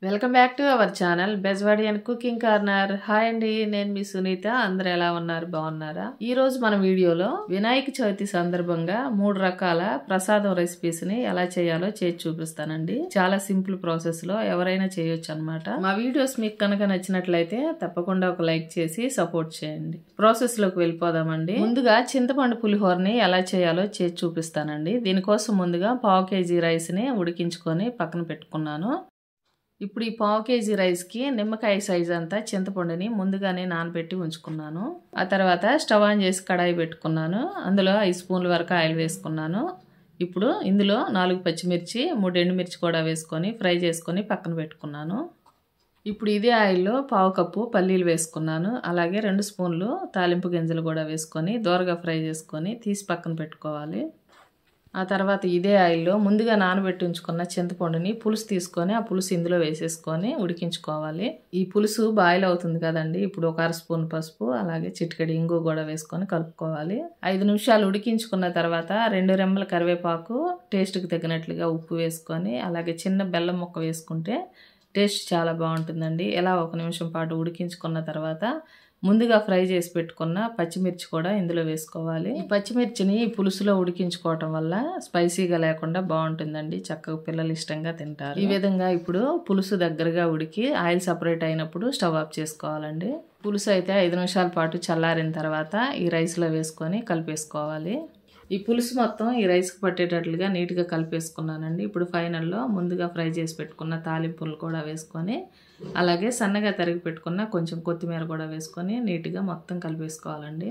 Welcome back to our channel Bezwadi and cooking corner. Hi అండి, నేను మీ సునీత. అందరు ఎలా ఉన్నారు, బాగున్నారా? ఈ రోజు మన వీడియోలో వినాయక చవితి సందర్భంగా 3 రకాల ప్రసాదం రెసిపీస్ ని ఎలా చేయాలో చేసి చూపిస్తానండి. చాలా సింపుల్ ప్రాసెస్ లో ఎవరైనా చేయొచ్చు అన్నమాట. మా వీడియోస్ మీకు కనుక నచ్చినట్లయితే తప్పకుండా ఒక లైక్ చేసి సపోర్ట్ చేయండి. ప్రాసెస్ లోకి వెళ్ళిపోదామండి. ముందుగా చింతపండు పులిహోరని ఎలా చేయాలో చేసి చూపిస్తానండి. దీనికోసం ముందుగా 1/2 kg రైస్ ని ఉడికించుకొని పక్కన పెట్టుకున్నాను. ఇప్పుడు ఈ 1/2 kg రైస్కి నిమ్మకాయ సైజ్ అంతా చింతపండుని ముందుగానే నానబెట్టి ఉంచుకున్నాను. ఆ తర్వాత స్టవ్ ఆన్ చేసి కడాయి పెట్టుకున్నాను. అందులో 5 స్పూన్ల వరకు ఆయిల్ వేసుకున్నాను. ఇప్పుడు ఇందులో 4 పచ్చిమిర్చి 3 ఎండుమిర్చి కూడా వేసుకొని ఫ్రై చేసుకొని పక్కన పెట్టుకున్నాను. ఇప్పుడు ఇదే ఆయిల్లో 1/2 కప్పు పల్లీలు వేసుకున్నాను. అలాగే 2 స్పూన్లు తాలింపు గింజలు కూడా వేసుకొని దోరగా ఫ్రై చేసుకొని తీసి పక్కన పెట్టుకోవాలి. ఆ తర్వాత ఇదే ఆయిల్లో ముందుగా నానబెట్టి ఉంచుకున్న చింతపండుని పులుసు తీసుకొని ఆ పులుసు ఇందులో వేసేసుకొని ఉడికించుకోవాలి. ఈ పులుసు బాయిల్ అవుతుంది కదండి. ఇప్పుడు 1/2 స్పూన్ పసుపు అలాగే చిటికెడు ఇంగు కూడా వేసుకొని కలుపుకోవాలి. 5 నిమిషాలు ఉడికించుకున్న తర్వాత 2 రెమ్మల కరివేపాకు, టేస్ట్కి తగినట్లుగా ఉప్పు వేసుకొని అలాగే చిన్న బెల్లం ముక్క వేసుకుంటే టేస్ట్ చాలా బాగుంటుందండి. ఇలా 1 నిమిషం పాటు ఉడికించుకున్న తర్వాత ముందుగా ఫ్రై చేసి పెట్టుకున్న పచ్చిమిర్చి కూడా ఇందులో వేసుకోవాలి. ఈ పచ్చిమిర్చిని పులుసులో ఉడికించుకోవటం వల్ల స్పైసీగా లేకుండా బాగుంటుందండి. చక్కగా పిల్లలు ఇష్టంగా తింటారు. ఈ విధంగా ఇప్పుడు పులుసు దగ్గరగా ఉడికి ఆయిల్ సపరేట్ అయినప్పుడు స్టవ్ ఆఫ్ చేసుకోవాలండి. పులుసు అయితే 5 నిమిషాల పాటు చల్లారిన తర్వాత ఈ రైస్లో వేసుకొని కలిపేసుకోవాలి. ఈ పులుసు మొత్తం ఈ రైస్కి పట్టేటట్లుగా నీట్గా కలిపేసుకున్నానండి. ఇప్పుడు ఫైనల్లో ముందుగా ఫ్రై చేసి పెట్టుకున్న తాలింపులు కూడా వేసుకొని అలాగే సన్నగా తరిగి పెట్టుకున్న కొంచెం కొత్తిమీర కూడా వేసుకొని నీట్గా మొత్తం కలిపేసుకోవాలండి.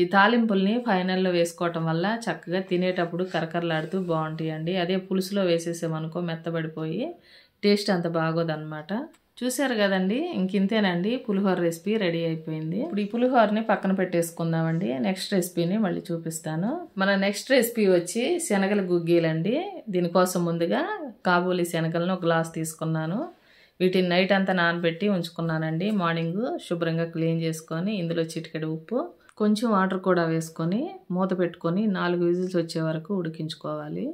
ఈ తాలింపుల్ని ఫైనల్లో వేసుకోవటం వల్ల చక్కగా తినేటప్పుడు కరకరలాడుతూ బాగుంటాయండి. అదే పులుసులో వేసేసామనుకో మెత్తబడిపోయి టేస్ట్ అంత బాగోదన్నమాట. చూసారు కదండి, ఇంకింతేనండి. పులిహోర రెసిపీ రెడీ అయిపోయింది. ఇప్పుడు ఈ పులిహోరని పక్కన పెట్టేసుకుందామండి. నెక్స్ట్ రెసిపీని మళ్ళీ చూపిస్తాను. మన నెక్స్ట్ రెసిపీ వచ్చి శనగల గుగ్గీలండి. దీనికోసం ముందుగా కాబూలి శనగలను 1 గ్లాస్ తీసుకున్నాను. వీటిని నైట్ అంతా నానబెట్టి ఉంచుకున్నానండి. మార్నింగ్ శుభ్రంగా క్లీన్ చేసుకొని ఇందులో చిటికెడు ఉప్పు, కొంచెం వాటర్ కూడా వేసుకొని మూత పెట్టుకొని 4 విజిల్స్ వచ్చే వరకు ఉడికించుకోవాలి.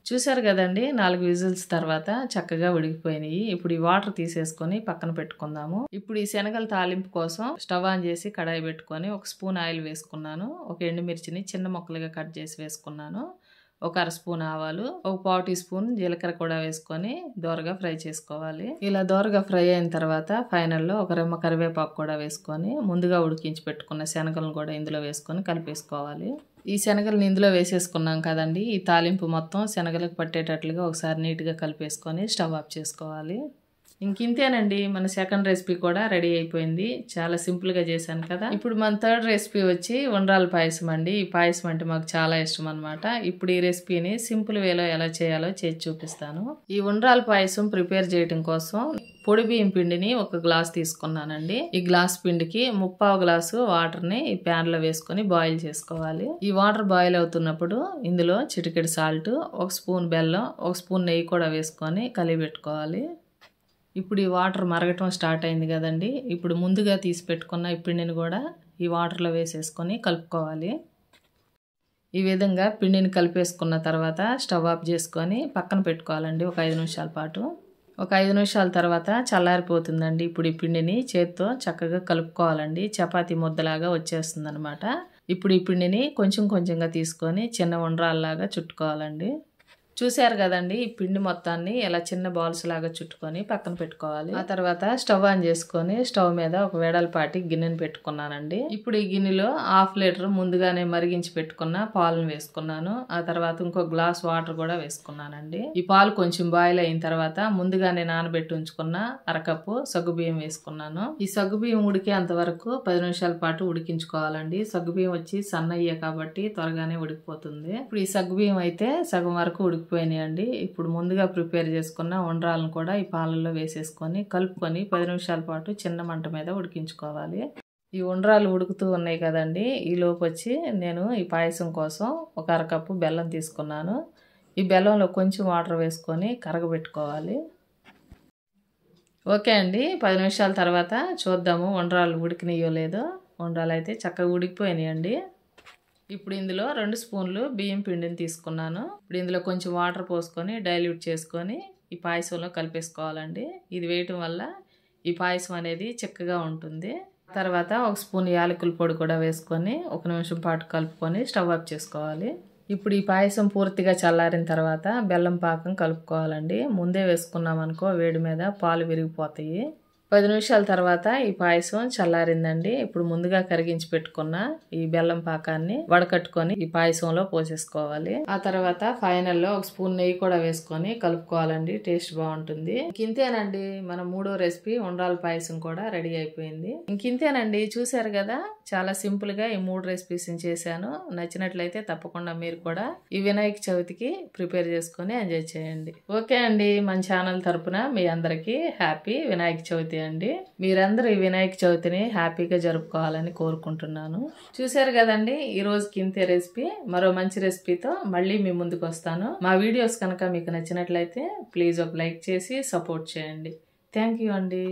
చూసారు కదండి, 4 విజిల్స్ తర్వాత చక్కగా ఉడికిపోయినాయి. ఇప్పుడు ఈ వాటర్ తీసేసుకొని పక్కన పెట్టుకుందాము. ఇప్పుడు ఈ శనగల తాలింపు కోసం స్టవ్ ఆన్ చేసి కడాయి పెట్టుకొని 1 స్పూన్ ఆయిల్ వేసుకున్నాను. 1 ఎండుమిర్చిని చిన్న ముక్కలుగా కట్ చేసి వేసుకున్నాను. 1/2 స్పూన్ ఆవాలు, 1/4 టీ స్పూన్ జీలకర్ర కూడా వేసుకొని దోరగా ఫ్రై చేసుకోవాలి. ఇలా దోరగా ఫ్రై అయిన తర్వాత ఫైనల్లో 1 రెమ్మ కరివేపాకు కూడా వేసుకొని ముందుగా ఉడికించి పెట్టుకున్న శనగలను కూడా ఇందులో వేసుకొని కలిపేసుకోవాలి. ఈ శనగలను ఇందులో వేసేసుకున్నాం కదండి. ఈ తాలింపు మొత్తం శనగలకు పట్టేటట్లుగా ఒకసారి నీట్గా కలిపేసుకొని స్టవ్ ఆఫ్ చేసుకోవాలి. ఇంకింతేనండి, మన సెకండ్ రెసిపీ కూడా రెడీ అయిపోయింది. చాలా సింపుల్గా చేశాను కదా. ఇప్పుడు మన థర్డ్ రెసిపీ వచ్చి ఉండ్రాల పాయసం అండి. ఈ పాయసం అంటే మాకు చాలా ఇష్టం అనమాట. ఇప్పుడు ఈ రెసిపీని సింపుల్ వేలో ఎలా చేయాలో చేసి చూపిస్తాను. ఈ ఉండ్రాల పాయసం ప్రిపేర్ చేయడం కోసం పొడి బియ్యం పిండిని 1 గ్లాస్ తీసుకున్నానండి. ఈ గ్లాస్ పిండికి 3/4 గ్లాసు వాటర్ని ఈ ప్యాన్ లో వేసుకొని బాయిల్ చేసుకోవాలి. ఈ వాటర్ బాయిల్ అవుతున్నప్పుడు ఇందులో చిటికెడు సాల్ట్, 1 స్పూన్ బెల్లం, 1 స్పూన్ నెయ్యి కూడా వేసుకొని కలిపెట్టుకోవాలి. ఇప్పుడు ఈ వాటర్ మరగటం స్టార్ట్ అయింది కదండి. ఇప్పుడు ముందుగా తీసి పెట్టుకున్న ఈ పిండిని కూడా ఈ వాటర్లో వేసేసుకొని కలుపుకోవాలి. ఈ విధంగా పిండిని కలిపేసుకున్న తర్వాత స్టవ్ ఆఫ్ చేసుకొని పక్కన పెట్టుకోవాలండి ఒక 5 నిమిషాల పాటు. ఒక 5 నిమిషాల తర్వాత చల్లారిపోతుందండి. ఇప్పుడు ఈ పిండిని చేత్తో చక్కగా కలుపుకోవాలండి. చపాతీ ముద్దలాగా వచ్చేస్తుంది అనమాట. ఇప్పుడు ఈ పిండిని కొంచెం కొంచెంగా తీసుకొని చిన్న ఉండ్రాల్లాగా చుట్టుకోవాలండి. చూసారు కదండి, ఈ పిండి మొత్తాన్ని ఎలా చిన్న బాల్స్ లాగా చుట్టుకొని పక్కన పెట్టుకోవాలి. ఆ తర్వాత స్టవ్ ఆన్ చేసుకొని స్టవ్ మీద ఒక వెడల్పాటి గిన్నెని పెట్టుకున్నానండి. ఇప్పుడు ఈ గిన్నెలో 1/2 లీటర్ ముందుగానే మరిగించి పెట్టుకున్న పాలను వేసుకున్నాను. ఆ తర్వాత ఇంకో గ్లాస్ వాటర్ కూడా వేసుకున్నానండి. ఈ పాలు కొంచెం బాయిల్ అయిన తర్వాత ముందుగానే నానబెట్టి ఉంచుకున్న 1/2 కప్పు సగ్గుబియ్యం వేసుకున్నాను. ఈ సగ్గుబియ్యం ఉడికేంత వరకు 10 నిమిషాల పాటు ఉడికించుకోవాలండి. సగ్గుబియ్యం వచ్చి సన్నయ్యే కాబట్టి త్వరగానే ఉడికిపోతుంది. ఇప్పుడు ఈ సగ్గుబియ్యం అయితే సగం వరకు ఉడికిపోయినాయండి. ఇప్పుడు ముందుగా ప్రిపేర్ చేసుకున్న ఉండ్రాలను కూడా ఈ పాలల్లో వేసేసుకొని కలుపుకొని 10 నిమిషాల పాటు చిన్న మంట మీద ఉడికించుకోవాలి. ఈ ఉండ్రాలు ఉడుకుతూ ఉన్నాయి కదండి. ఈ లోపు వచ్చి నేను ఈ పాయసం కోసం 1/2 కప్పు బెల్లం తీసుకున్నాను. ఈ బెల్లంలో కొంచెం వాటర్ వేసుకొని కరగబెట్టుకోవాలి. ఓకే అండి, 10 నిమిషాల తర్వాత చూద్దాము ఉండ్రాలు ఉడికినాయో లేదో. ఉండ్రాలు అయితే చక్కగా ఉడికిపోయినాయండి. ఇప్పుడు ఇందులో 2 స్పూన్లు బియ్యం పిండిని తీసుకున్నాను. ఇప్పుడు ఇందులో కొంచెం వాటర్ పోసుకొని డైల్యూట్ చేసుకొని ఈ పాయసంలో కలిపేసుకోవాలండి. ఇది వేయటం వల్ల ఈ పాయసం అనేది చిక్కగా ఉంటుంది. తర్వాత ఒక స్పూన్ యాలకుల పొడి కూడా వేసుకొని 1 నిమిషం పాటు కలుపుకొని స్టవ్ ఆఫ్ చేసుకోవాలి. ఇప్పుడు ఈ పాయసం పూర్తిగా చల్లారిన తర్వాత బెల్లం పాకం కలుపుకోవాలండి. ముందే వేసుకున్నాం అనుకో వేడి మీద పాలు విరిగిపోతాయి. 10 నిమిషాల తర్వాత ఈ పాయసం చల్లారిందండి. ఇప్పుడు ముందుగా కరిగించి పెట్టుకున్న ఈ బెల్లం పాకాన్ని వడకట్టుకొని ఈ పాయసంలో పోసేసుకోవాలి. ఆ తర్వాత ఫైనల్లో ఒక స్పూన్ నెయ్యి కూడా వేసుకొని కలుపుకోవాలండి. టేస్ట్ బాగుంటుంది. ఇంతేనండి, మన 3వ రెసిపీ ఉండ్రాల పాయసం కూడా రెడీ అయిపోయింది. ఇంతేనండి, చూసారు కదా, చాలా సింపుల్ గా ఈ 3 రెసిపీస్ చేశాను. నచ్చినట్లయితే తప్పకుండా మీరు కూడా ఈ వినాయక చవితికి ప్రిపేర్ చేసుకొని ఎంజాయ్ చేయండి. ఓకే అండి, మన ఛానల్ తరపున మీ అందరికీ హ్యాపీ వినాయక చవితి అండి. మీరందరూ ఈ వినాయక చవితిని హ్యాపీగా జరుపుకోవాలని కోరుకుంటున్నాను. చూసారు కదండి, ఈ రోజుకి ఇంతే రెసిపీ. మరో మంచి రెసిపీతో మళ్ళీ మీ ముందుకు వస్తాను. మా వీడియోస్ కనుక మీకు నచ్చినట్లయితే ప్లీజ్ ఒక లైక్ చేసి సపోర్ట్ చేయండి. థ్యాంక్ యూ అండి.